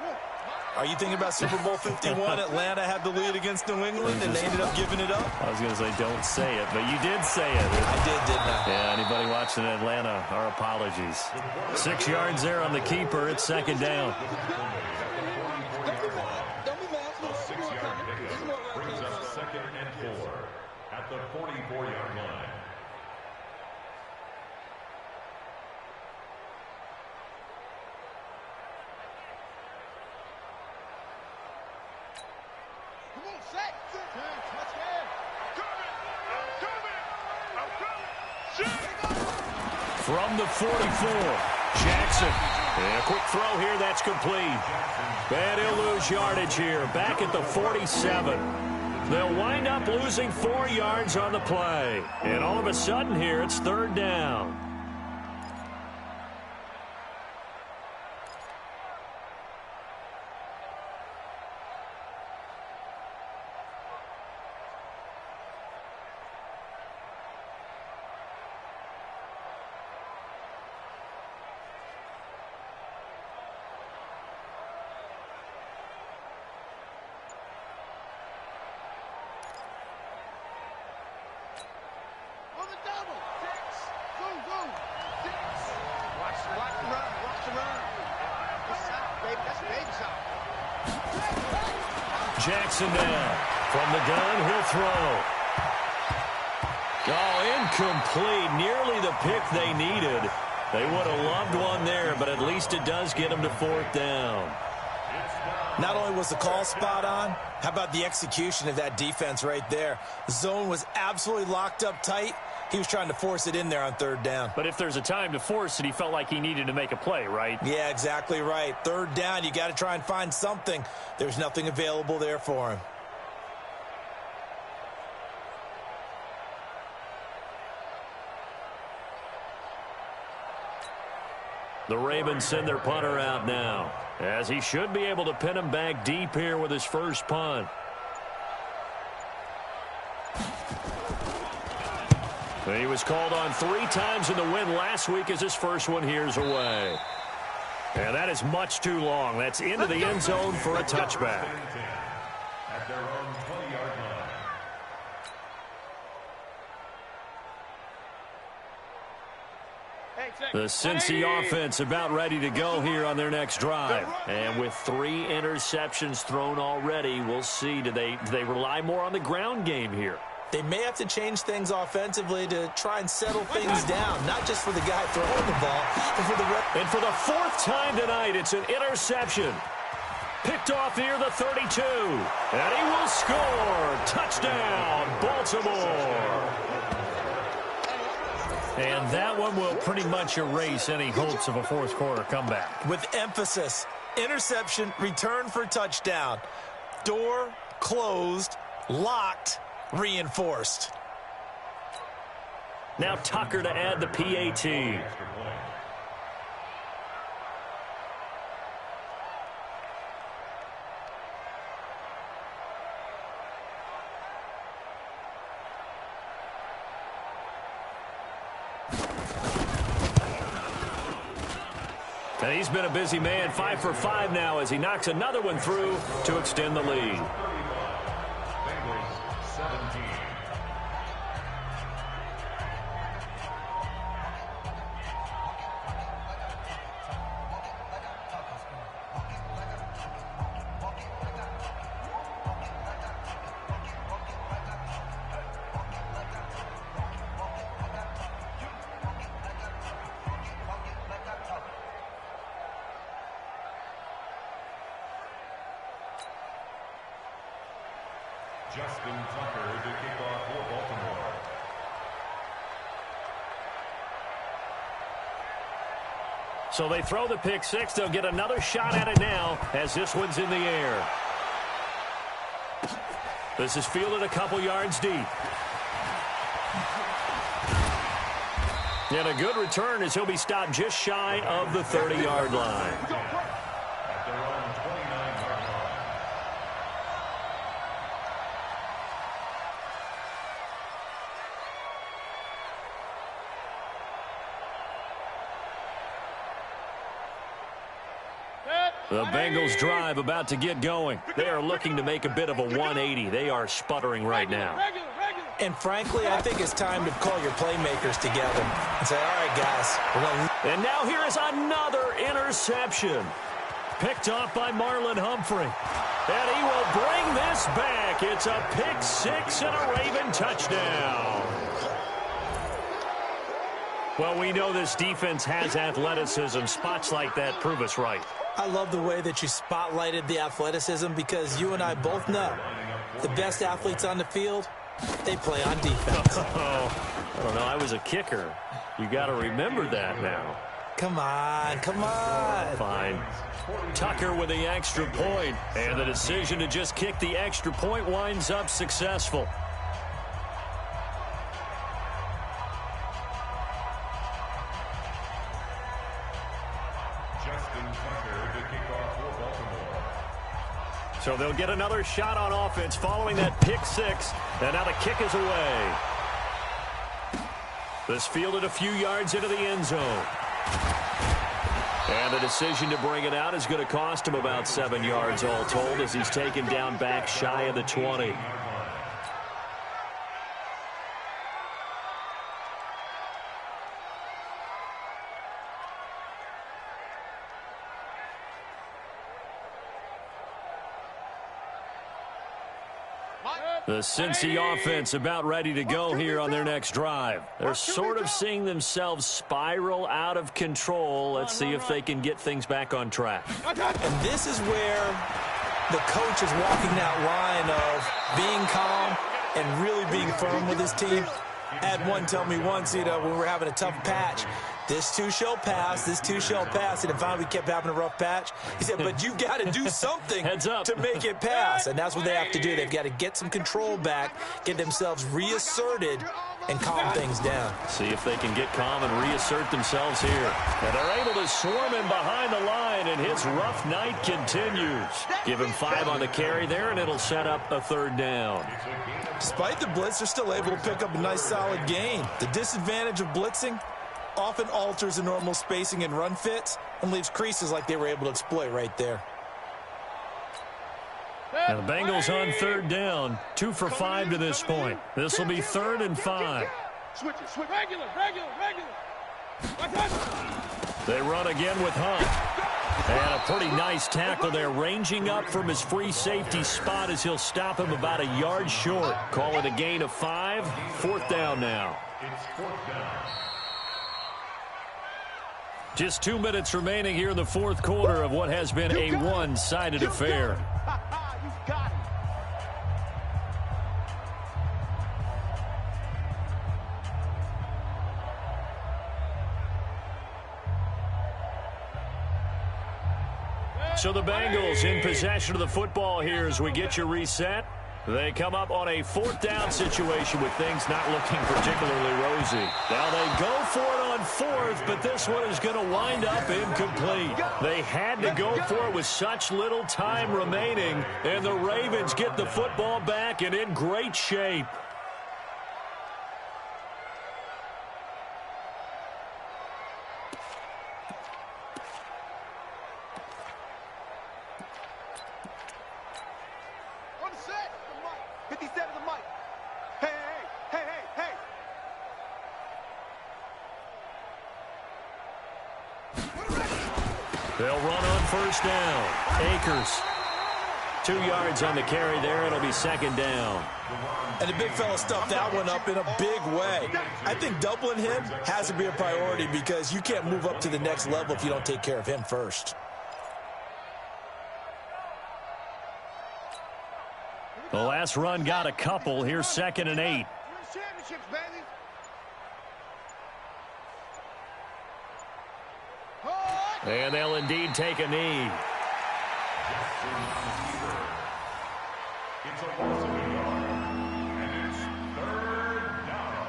Are you thinking about Super Bowl 51? Atlanta had the lead against New England, and they ended up giving it up? I was going to say, don't say it, but you did say it. I did, didn't I? Yeah, anybody watching Atlanta, our apologies. 6 yards there on the keeper. It's 2nd down. A 6-yard pickup brings up 2nd and 4 at the 44-yard line. From the 44, Jackson. And a quick throw here, that's complete. And he'll lose yardage here, back at the 47. They'll wind up losing 4 yards on the play. And all of a sudden here, it's 3rd down. Jackson now. From the gun, he'll throw. Oh, incomplete. Nearly the pick they needed. They would have loved one there, but at least it does get them to 4th down. Not only was the call spot on, how about the execution of that defense right there? The zone was absolutely locked up tight. He was trying to force it in there on 3rd down. But if there's a time to force it, he felt like he needed to make a play, right? Yeah, exactly right. 3rd down, you got to try and find something. There's nothing available there for him. The Ravens send their punter out now, as he should be able to pin him back deep here with his first punt. He was called on 3 times in the win last week as his first one here's away. And that is much too long. That's into the end zone for a touchback. At their own 20-yard line. The Cincy offense about ready to go here on their next drive. And with 3 interceptions thrown already, we'll see. Do they rely more on the ground game here? They may have to change things offensively to try and settle things down, not just for the guy throwing the ball, but for the rest. And for the 4th time tonight, it's an interception. Picked off near the 32. And he will score. Touchdown, Baltimore. And that one will pretty much erase any hopes of a 4th quarter comeback. With emphasis, interception, return for touchdown. Door closed, locked, reinforced. Now Tucker to add the PAT. And he's been a busy man, 5 for 5 now as he knocks another one through to extend the lead. Bengals 17. Justin Tucker to kick off for Baltimore. So they throw the pick 6. They'll get another shot at it now as this one's in the air. This is fielded a couple yards deep. And a good return as he'll be stopped just shy of the 30-yard line. At their own 29-yard line. The Bengals drive about to get going. They are looking to make a bit of a 180. They are sputtering right now. And frankly, I think it's time to call your playmakers together and say, all right, guys, we're going to... And now here is another interception. Picked off by Marlon Humphrey. And he will bring this back. It's a pick 6 and a Raven touchdown. Well, we know this defense has athleticism. Spots like that prove us right. I love the way that you spotlighted the athleticism because you and I both know the best athletes on the field, they play on defense. I don't know. I was a kicker. You got to remember that now. Come on, come on. Fine. Tucker with the extra point, and the decision to just kick the extra point winds up successful. So they'll get another shot on offense following that pick six. And now the kick is away. This fielded a few yards into the end zone. And the decision to bring it out is going to cost him about 7 yards all told as he's taken down back shy of the 20. The Cincy offense about ready to go here on their next drive. They're sort of seeing themselves spiral out of control. Let's see if they can get things back on track. And this is where the coach is walking that line of being calm and really being firm with his team. I had one tell me once, when we were having a tough patch, this too shall pass, this too shall pass. And finally we kept having a rough patch. He said, but you've got to do something to make it pass. And that's what they have to do. They've got to get some control back, get themselves reasserted, and calm things down. See if they can get calm and reassert themselves here. And they're able to swarm him behind the line, and his rough night continues. Give him 5 on the carry there, and it'll set up a 3rd down. Despite the blitz, they're still able to pick up a nice solid gain. The disadvantage of blitzing often alters the normal spacing and run fits and leaves creases like they were able to exploit right there. And the Bengals on 3rd down, 2 for 5 to this point. This will be 3rd and 5. Switch it, switch. Regular. They run again with Hunt. And a pretty nice tackle there, ranging up from his free safety spot as he'll stop him about a yard short. Call it a gain of 5. 4th down now. It's 4th down. Just 2 minutes remaining here in the 4th quarter of what has been a one-sided affair. You got it. So the Bengals in possession of the football here as we get you reset. They come up on a 4th down situation with things not looking particularly rosy. Now they go for it on 4th, but this one is going to wind up incomplete. They had to go for it with such little time remaining, and the Ravens get the football back and in great shape. They'll run on 1st down. Akers. 2 yards on the carry there. It'll be 2nd down. And the big fella stuffed that one up in a big way. I think doubling him has to be a priority because you can't move up to the next level if you don't take care of him first. The last run got a couple. Here's 2nd and 8. And they'll indeed take a knee. It's a loss of a yard, and it's 3rd down.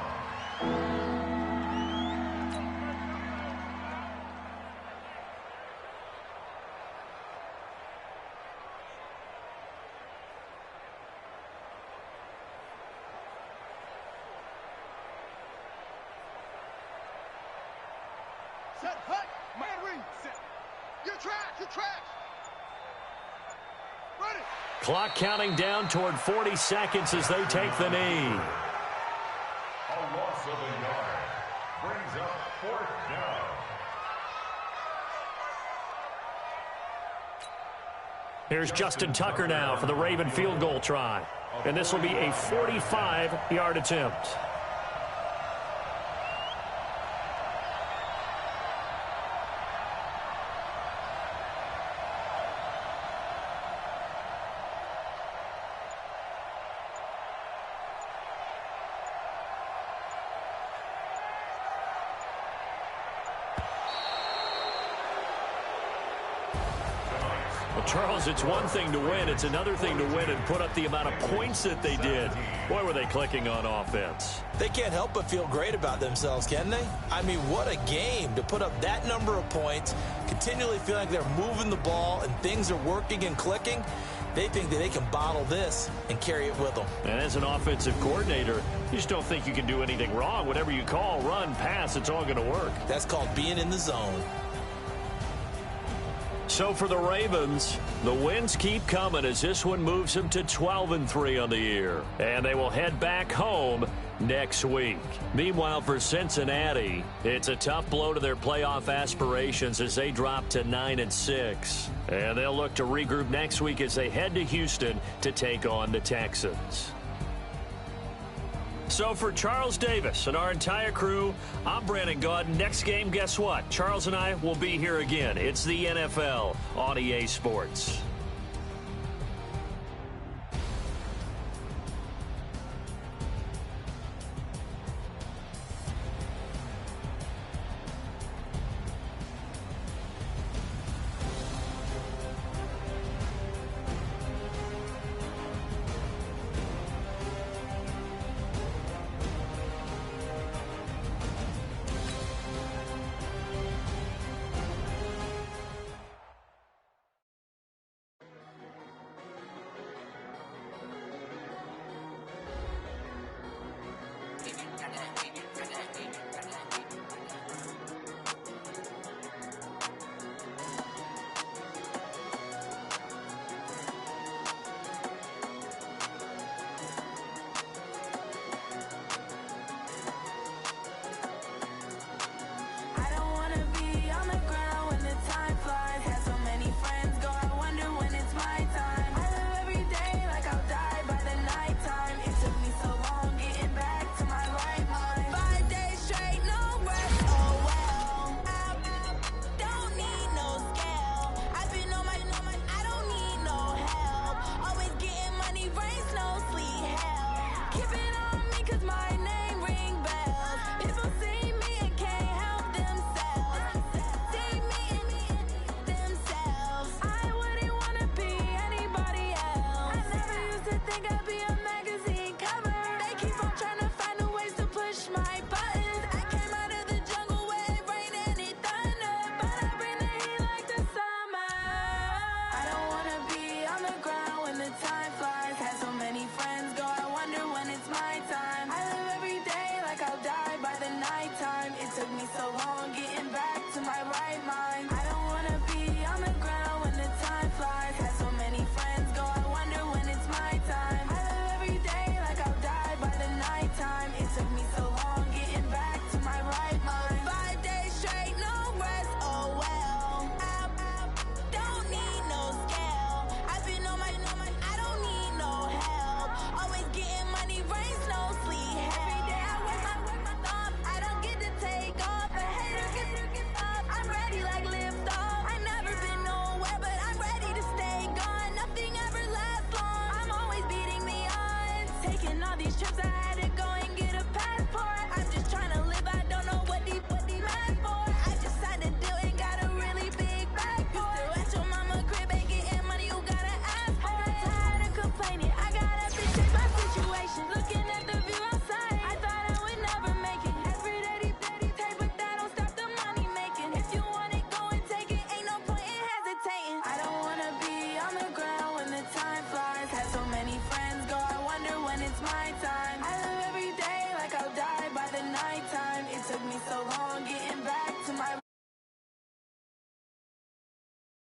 Set, hut, man read, set. Your tracks. Ready. Clock counting down toward 40 seconds as they take the knee. A loss of a yard brings up 4th down. Here's Justin Tucker now for the Raven field goal try. And this will be a 45-yard attempt. Well, Charles, it's one thing to win. It's another thing to win and put up the amount of points that they did. Boy, were they clicking on offense. They can't help but feel great about themselves, can they? I mean, what a game to put up that number of points, continually feel like they're moving the ball and things are working and clicking. They think that they can bottle this and carry it with them. And as an offensive coordinator, you just don't think you can do anything wrong. Whatever you call, run, pass, it's all going to work. That's called being in the zone. So for the Ravens, the wins keep coming as this one moves them to 12-3 on the year. And they will head back home next week. Meanwhile, for Cincinnati, it's a tough blow to their playoff aspirations as they drop to 9-6. And they'll look to regroup next week as they head to Houston to take on the Texans. So for Charles Davis and our entire crew, I'm Brandon Gaudin. Next game, guess what? Charles and I will be here again. It's the NFL on EA Sports.